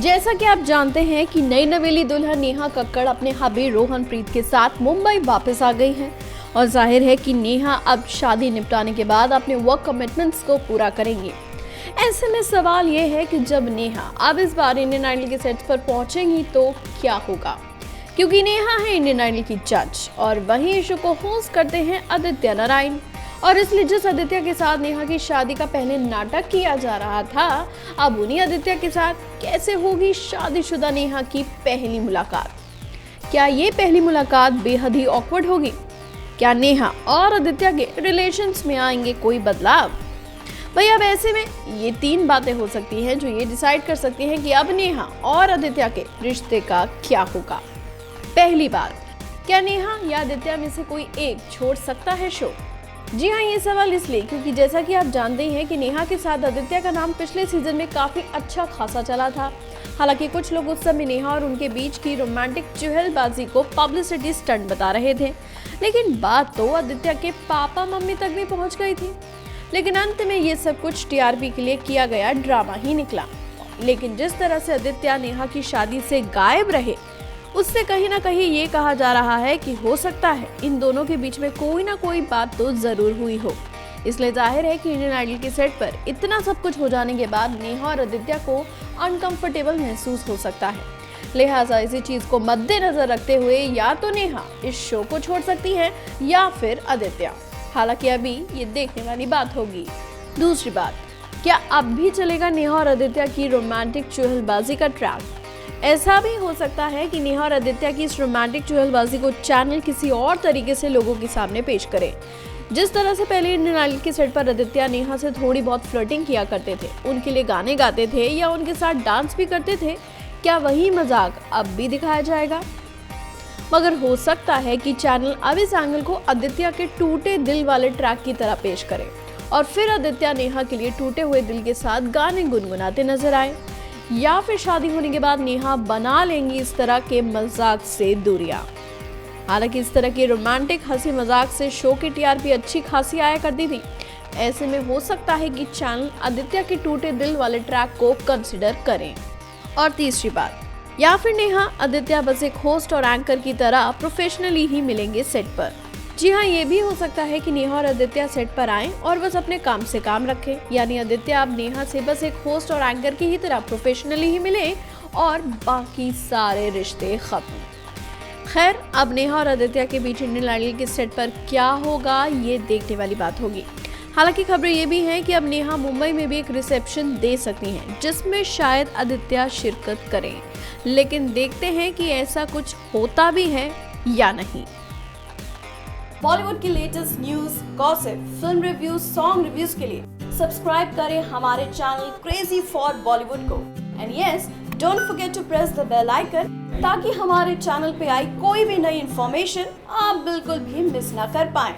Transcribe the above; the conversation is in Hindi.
जैसा कि आप जानते हैं कि नई नवेली दुल्हन नेहा कक्कड़ अपने हबी रोहनप्रीत के साथ मुंबई वापस आ गई हैं और जाहिर है कि नेहा अब शादी निपटाने के बाद अपने वर्क कमिटमेंट्स को पूरा करेंगी। ऐसे में सवाल ये है कि जब नेहा अब इस बार इंडियन आइडल के सेट पर पहुंचेंगी तो क्या होगा, क्योंकि नेहा है इंडियन आइडल की जज और वहीं इशू को होस्ट करते हैं आदित्य नारायण। और इसलिए जिस आदित्य के साथ नेहा की शादी का पहले नाटक किया जा रहा था, अब उन्हीं आदित्य के साथ कैसे होगी शादीशुदा नेहा की पहली मुलाकात। क्या ये पहली मुलाकात बेहद ही ऑकवर्ड होगी? क्या नेहा और आदित्य के रिलेशंस में आएंगे कोई बदलाव? भाई अब ऐसे में ये 3 बातें हो सकती हैं जो ये डिसाइड कर सकती हैं कि अब नेहा और आदित्य के रिश्ते का क्या होगा। पहली बात, क्या नेहा या आदित्य में से कोई एक छोड़ सकता है शो? जी हाँ, ये सवाल इसलिए क्योंकि जैसा कि आप जानते हैं कि नेहा के साथ आदित्य का नाम पिछले सीजन में काफी अच्छा खासा चला था। हालांकि कुछ लोग उस समय नेहा और उनके बीच की रोमांटिक चुहलबाजी को पब्लिसिटी स्टंट बता रहे थे, लेकिन बात तो आदित्य के पापा मम्मी तक भी पहुंच गई थी। लेकिन अंत में ये सब कुछ टीआरपी के लिए किया गया ड्रामा ही निकला। लेकिन जिस तरह से आदित्य नेहा की शादी से गायब रहे, उससे कहीं ना कहीं ये कहा जा रहा है कि हो सकता है इन दोनों के बीच में कोई ना कोई बात तो जरूर हुई हो। इसलिए जाहिर है कि इंडियन आइडल के सेट पर इतना सब कुछ हो जाने के बाद नेहा और आदित्य को अनकंफर्टेबल महसूस हो सकता है। लिहाजा इसी चीज को मद्देनजर रखते हुए या तो नेहा इस शो को छोड़ सकती है या फिर आदित्य। हालांकि अभी ये देखने वाली बात होगी। दूसरी बात, क्या अब भी चलेगा नेहा और आदित्य की रोमांटिक चुहलबाजी का ट्रैक? ऐसा भी हो सकता है कि नेहा और आदित्य की इस रोमांटिक चुहलबाजी को चैनल किसी और तरीके से लोगों के सामने पेश करे। जिस तरह से पहले इंडियन आइडल के सेट पर आदित्य नेहा से थोड़ी बहुत फ्लर्टिंग किया करते थे, उनके लिए गाने गाते थे या उनके साथ डांस भी करते थे, क्या वही मजाक अब भी दिखाया जाएगा? मगर हो सकता है कि चैनल अब इस एंगल को आदित्य के टूटे दिल वाले ट्रैक की तरह पेश करे और फिर आदित्य नेहा के लिए टूटे हुए दिल के साथ गाने गुनगुनाते नजर आए, या फिर शादी होने के बाद नेहा बना लेंगी इस तरह के मजाक से दूरियां। हालांकि इस तरह की रोमांटिक हंसी मजाक से शो की टीआरपी अच्छी खासी आया करती थी। ऐसे में हो सकता है कि चैनल आदित्य के टूटे दिल वाले ट्रैक को कंसिडर करें। और तीसरी बात, या फिर नेहा आदित्य बस एक होस्ट और एंकर की तरह प्रोफेशनली ही मिलेंगे सेट पर। जी हाँ, ये भी हो सकता है कि नेहा और आदित्य सेट पर आएं और बस अपने काम से काम रखें, यानी आदित्य अब नेहा से बस एक होस्ट और एंकर की ही तरह प्रोफेशनली ही मिले और बाकी सारे रिश्ते खत्म। खैर, अब नेहा और आदित्य के बीच इंडियन आइडल के सेट पर क्या होगा ये देखने वाली बात होगी। हालांकि खबरें ये भी हैं कि अब नेहा मुंबई में भी एक रिसेप्शन दे सकती हैं जिसमें शायद आदित्य शिरकत करें, लेकिन देखते हैं कि ऐसा कुछ होता भी है या नहीं। बॉलीवुड की latest news, gossip, film reviews, song reviews के लिए सब्सक्राइब करें हमारे चैनल क्रेजी फॉर बॉलीवुड को। And yes, don't forget to press the bell icon ताकि हमारे चैनल पे आई कोई भी नई इंफॉर्मेशन आप बिल्कुल भी मिस ना कर पाएं।